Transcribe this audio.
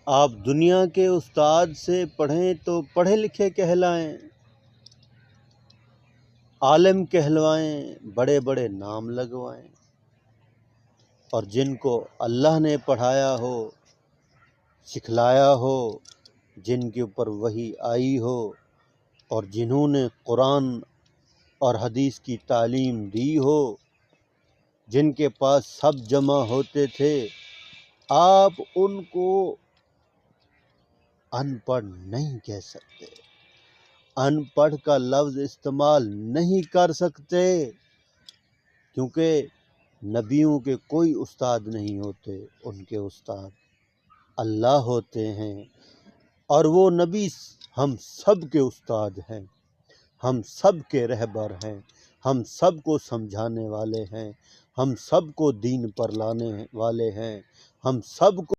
آپ دنیا کے استاد سے پڑھیں تو پڑھے لکھے کہلائیں، عالم کہلوائیں، بڑے بڑے نام لگوائیں، اور جن کو اللہ نے پڑھایا ہو، سکھلایا ہو، جن کے اوپر وحی آئی ہو، اور جنہوں نے قرآن اور حدیث کی تعلیم دی ہو، جن کے پاس سب جمع ہوتے تھے، آپ ان کو ان پڑھ نہیں کہہ سکتے، ان پڑھ کا لفظ استعمال نہیں کر سکتے، کیونکہ نبیوں کے کوئی استاد نہیں ہوتے، ان کے استاد اللہ ہوتے ہیں، اور وہ نبی ہم سب کے استاد ہیں، ہم سب کے رہبر ہیں، ہم سب کو سمجھانے والے ہیں، ہم سب کو دین پر لانے والے ہیں، ہم سب کو